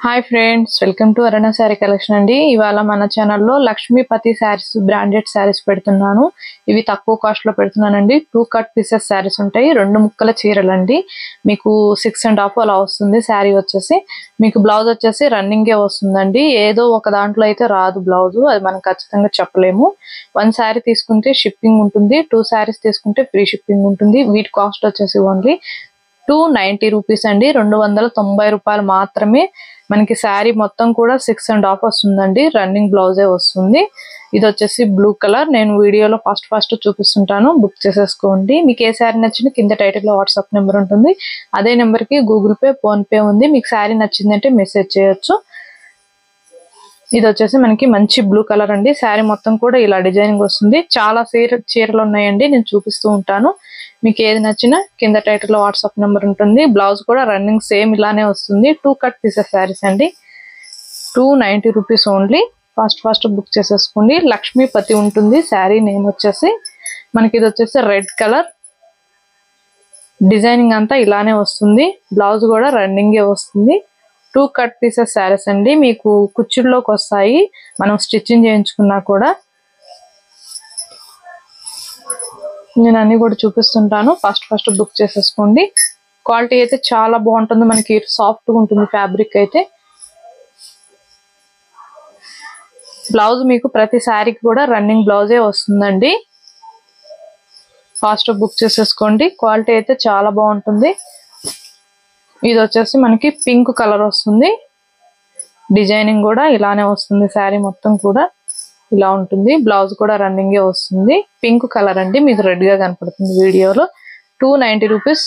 Hi friends, welcome to Aruna sari collection అండి. ఇవాళ మన ఛానల్లో లక్ష్మీపతి శారీస్ బ్రాండెడ్ శారీస్ పెడుతున్నాను. ఇవి తక్కువ కాస్ట్ లో పెడుతున్నానండి. 2 కట్ పీసెస్ శారీస్ ఉంటాయి, 2 ముక్కల చీరలండి. మీకు 6.5 అలా వస్తుంది శారీ వచ్చేసి. మీకు బ్లౌజ్ వచ్చేసి రన్నింగే వస్తుందండి. ఏదో ఒక దాంట్లో అయితే రాదు బ్లౌజ్, అది మనం ఖచ్చితంగా చెప్పలేము. 1 శారీ తీసుకుంటే షిప్పింగ్ ఉంటుంది, 2 శారీస్ తీసుకుంటే ఫ్రీ షిప్పింగ్ ఉంటుంది. వీటి కాస్ట్ వచ్చేసి ఓన్లీ 290 రూపీస్ అండి, 290 రూపాయలు మాత్రమే. మనకి శారీ మొత్తం కూడా 6.5 వస్తుందండి. రన్నింగ్ బ్లౌజే వస్తుంది. ఇది వచ్చేసి బ్లూ కలర్. నేను వీడియోలో ఫస్ట్ చూపిస్తుంటాను, బుక్ చేసేసుకోండి. మీకు ఏ శారీ నచ్చింది కింద టైటిల్ లో వాట్సాప్ నెంబర్ ఉంటుంది. అదే నెంబర్ కి గూగుల్ పే, ఫోన్ పే ఉంది. మీకు శారీ నచ్చిందంటే మెసేజ్ చేయొచ్చు. ఇది వచ్చేసి మనకి మంచి బ్లూ కలర్ అండి. శారీ మొత్తం కూడా ఇలా డిజైనింగ్ వస్తుంది. చాలా చీరలు ఉన్నాయండి, నేను చూపిస్తూ ఉంటాను. మీకు ఏది నచ్చినా కింద టైటిల్ లో వాట్సాప్ నెంబర్ ఉంటుంది. బ్లౌజ్ కూడా రన్నింగ్ సేమ్ ఇలానే వస్తుంది. 2 కట్ పీసెస్ శారీస్ అండి. 290 రూపీస్ ఓన్లీ. ఫస్ట్ బుక్ చేసేసుకోండి. లక్ష్మీపతి ఉంటుంది శారీ నేమ్ వచ్చేసి. మనకి ఇది వచ్చేసి రెడ్ కలర్. డిజైనింగ్ అంతా ఇలానే వస్తుంది. బ్లౌజ్ కూడా రన్నింగే వస్తుంది. 2 కట్ పీసెస్ శారీస్ అండి. మీకు కుచ్చుల్లోకి వస్తాయి మనం స్టిచ్చింగ్ చేయించుకున్నా కూడా. నేను అన్ని కూడా చూపిస్తుంటాను. ఫస్ట్ బుక్ చేసేసుకోండి. క్వాలిటీ అయితే చాలా బాగుంటుంది, మనకి సాఫ్ట్ గా ఉంటుంది ఫ్యాబ్రిక్ అయితే. బ్లౌజ్ మీకు ప్రతి శారీకి కూడా రన్నింగ్ బ్లౌజే వస్తుందండి. ఫాస్ట్ బుక్ చేసేసుకోండి. క్వాలిటీ అయితే చాలా బాగుంటుంది. ఇది వచ్చేసి మనకి పింక్ కలర్ వస్తుంది. డిజైనింగ్ కూడా ఇలానే వస్తుంది. శారీ మొత్తం కూడా ఇలా ఉంటుంది. బ్లౌజ్ కూడా రన్నింగే వస్తుంది. పింక్ కలర్ అండి, మీకు రెడ్ గా కనపడుతుంది వీడియోలో. 290 రూపీస్.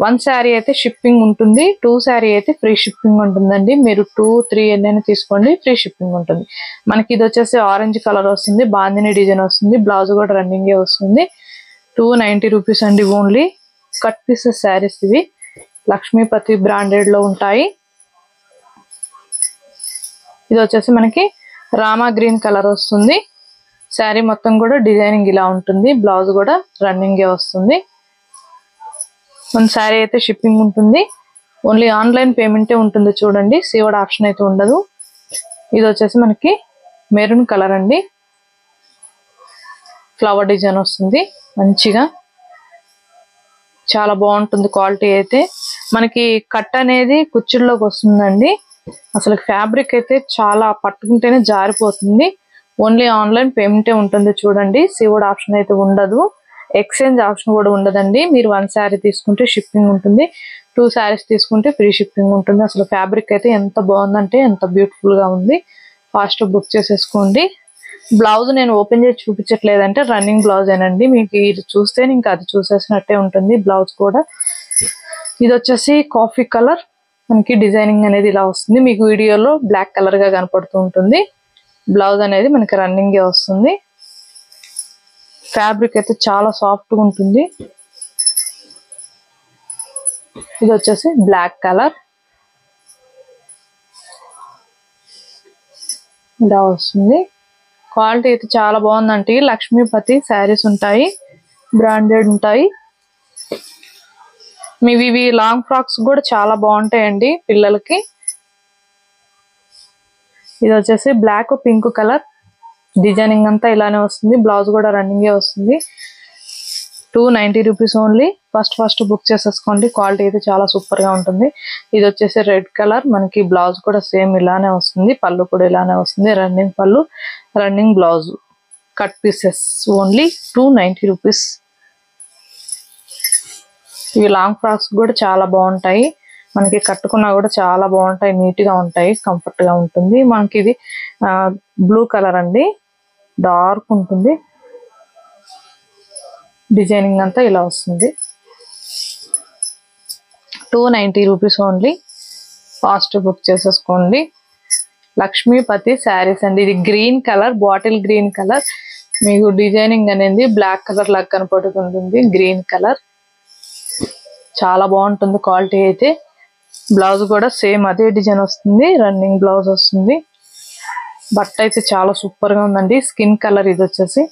1 శారీ అయితే షిప్పింగ్ ఉంటుంది, 2 శారీ అయితే ఫ్రీ షిప్పింగ్ ఉంటుందండి. మీరు 2, 3 ఎన్నైనా తీసుకోండి, ఫ్రీ షిప్పింగ్ ఉంటుంది. మనకి ఇది వచ్చేసి ఆరెంజ్ కలర్ వస్తుంది, బాందిని డిజైన్ వస్తుంది. బ్లౌజ్ కూడా రన్నింగే వస్తుంది. 290 రూపీస్ అండి ఓన్లీ. కట్ పీసెస్ శారీస్ ఇవి. లక్ష్మీపతి బ్రాండెడ్ లో ఉంటాయి. ఇది వచ్చేసి మనకి రామా గ్రీన్ కలర్ వస్తుంది. శారీ మొత్తం కూడా డిజైనింగ్ ఇలా ఉంటుంది. బ్లౌజ్ కూడా రన్నింగే వస్తుంది. 1 శారీ అయితే షిప్పింగ్ ఉంటుంది. ఓన్లీ ఆన్లైన్ పేమెంటే ఉంటుంది చూడండి, సీవడ్ ఆప్షన్ అయితే ఉండదు. ఇది వచ్చేసి మనకి మెరూన్ కలర్ అండి. ఫ్లవర్ డిజైన్ వస్తుంది మంచిగా, చాలా బాగుంటుంది. క్వాలిటీ అయితే మనకి కట్ అనేది కుచ్చుల్లోకి వస్తుందండి. అసలు ఫ్యాబ్రిక్ అయితే చాలా పట్టుకుంటేనే జారిపోతుంది. ఓన్లీ ఆన్లైన్ పేమెంటే ఉంటుంది చూడండి, సీవడ్ ఆప్షన్ అయితే ఉండదు. ఎక్స్చేంజ్ ఆప్షన్ కూడా ఉండదండి. మీరు 1 శారీ తీసుకుంటే షిప్పింగ్ ఉంటుంది, 2 శారీస్ తీసుకుంటే ఫ్రీ షిప్పింగ్ ఉంటుంది. అసలు ఫ్యాబ్రిక్ అయితే ఎంత బాగుందంటే ఎంత బ్యూటిఫుల్ గా ఉంది. ఫాస్ట్ బుక్ చేసేసుకోండి. బ్లౌజ్ నేను ఓపెన్ చేసి చూపించట్లేదంటే రన్నింగ్ బ్లౌజ్ ఏనండి. మీకు ఇది చూస్తే ఇంకా అది చూసేసినట్టే ఉంటుంది బ్లౌజ్ కూడా. ఇది వచ్చేసి కాఫీ కలర్. మనకి డిజైనింగ్ అనేది ఇలా వస్తుంది. మీకు వీడియోలో బ్లాక్ కలర్ గా కనపడుతూ ఉంటుంది. బ్లౌజ్ అనేది మనకి రన్నింగే వస్తుంది. ఫ్యాబ్రిక్ అయితే చాలా సాఫ్ట్ గా ఉంటుంది. ఇది వచ్చేసి బ్లాక్ కలర్ ఇలా వస్తుంది. క్వాలిటీ అయితే చాలా బాగుందండి. లక్ష్మీపతి శారీస్ ఉంటాయి, బ్రాండెడ్ ఉంటాయి. ఇవి లాంగ్ ఫ్రాక్స్ కూడా చాలా బాగుంటాయండి పిల్లలకి. ఇది వచ్చేసి బ్లాక్ పింక్ కలర్. డిజైనింగ్ అంతా ఇలానే వస్తుంది. బ్లౌజ్ కూడా రన్నింగే వస్తుంది. 290 రూపీస్ ఓన్లీ. ఫస్ట్ బుక్ చేసేసుకోండి. క్వాలిటీ అయితే చాలా సూపర్ గా ఉంటుంది. ఇది వచ్చేసి రెడ్ కలర్. మనకి బ్లౌజ్ కూడా సేమ్ ఇలానే వస్తుంది. పళ్ళు కూడా ఇలానే వస్తుంది. రన్నింగ్ పళ్ళు, running blouse. Cut pieces only 290 rupees. ఇవి లాంగ్ ఫ్రాక్స్ కూడా చాలా బాగుంటాయి. మనకి కట్టుకున్నా కూడా చాలా బాగుంటాయి, నీట్ గా ఉంటాయి, కంఫర్ట్ గా ఉంటుంది. మనకి ఇది బ్లూ కలర్ అండి, డార్క్ ఉంటుంది. డిజైనింగ్ అంతా ఇలా వస్తుంది. 290 రూపీస్ ఓన్లీ. ఫాస్ట్ బుక్ చేసేసుకోండి. లక్ష్మీపతి శారీస్ అండి. ఇది green colour, bottle green colour. మీకు డిజైనింగ్ అనేది బ్లాక్ కలర్ లాగా కనపడుతుంటుంది. గ్రీన్ కలర్ చాలా బాగుంటుంది. క్వాలిటీ అయితే బ్లౌజ్ కూడా సేమ్ అదే డిజైన్ వస్తుంది. రన్నింగ్ బ్లౌజ్ వస్తుంది. బట్ట అయితే చాలా సూపర్ గా ఉందండి. స్కిన్ కలర్ ఇది వచ్చేసి.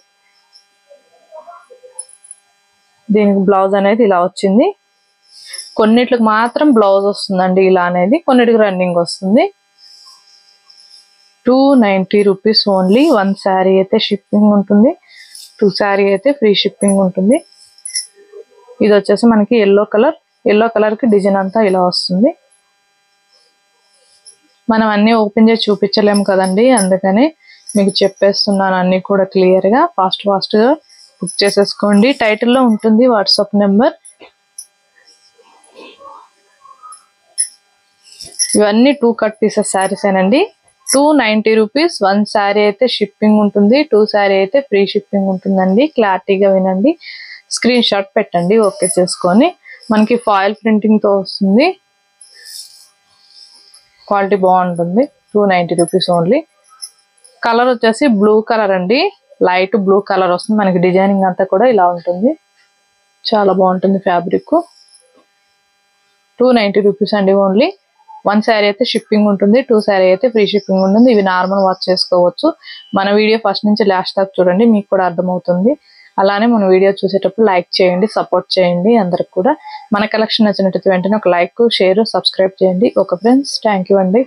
దీనికి బ్లౌజ్ అనేది ఇలా వచ్చింది. కొన్నిట్లకు మాత్రం బ్లౌజ్ వస్తుందండి ఇలా అనేది, కొన్నిటికి రన్నింగ్ వస్తుంది. 290 రూపీస్ ఓన్లీ. 1 శారీ అయితే షిప్పింగ్ ఉంటుంది, 2 శారీ అయితే ఫ్రీ షిప్పింగ్ ఉంటుంది. ఇది వచ్చేసి మనకి ఎల్లో కలర్ కి డిజైన్ అంతా ఇలా వస్తుంది. మనం అన్ని ఓపెన్ చేసి చూపించలేము కదండి, అందుకని మీకు చెప్పేస్తున్నాను అన్ని కూడా క్లియర్ గా. ఫాస్ట్ గా బుక్ చేసేసుకోండి. టైటిల్లో ఉంటుంది వాట్సాప్ నెంబర్. ఇవన్నీ 2 కట్ పీసెస్ శారీస్ ఏనండి. 290 రూపీస్. 1 శారీ అయితే షిప్పింగ్ ఉంటుంది, 2 శారీ అయితే ఫ్రీ షిప్పింగ్ ఉంటుందండి. క్లారిటీగా వినండి, స్క్రీన్ షాట్ పెట్టండి, ఓకే చేసుకొని. మనకి ఫాయిల్ ప్రింటింగ్ తో వస్తుంది, క్వాలిటీ బాగుంటుంది. 290 రూపీస్ ఓన్లీ. కలర్ వచ్చేసి బ్లూ కలర్ అండి, లైట్ బ్లూ కలర్ వస్తుంది. మనకి డిజైనింగ్ అంతా కూడా ఇలా ఉంటుంది, చాలా బాగుంటుంది ఫ్యాబ్రిక్. 290 రూపీస్ అండి ఓన్లీ. 1 శారీ అయితే షిప్పింగ్ ఉంటుంది, 2 శారీ అయితే ఫ్రీ షిప్పింగ్ ఉంటుంది. ఇవి నార్మల్ వాచ్ చేసుకోవచ్చు. మన వీడియో ఫస్ట్ నుంచి లాస్ట్ దాకా చూడండి, మీకు కూడా అర్థమవుతుంది. అలానే మన వీడియో చూసేటప్పుడు లైక్ చేయండి, సపోర్ట్ చేయండి. అందరికి కూడా మన కలెక్షన్ నచ్చినట్లయితే వెంటనే ఒక లైక్, షేర్, సబ్స్క్రైబ్ చేయండి. ఓకే ఫ్రెండ్స్, థ్యాంక్ యూ అండి.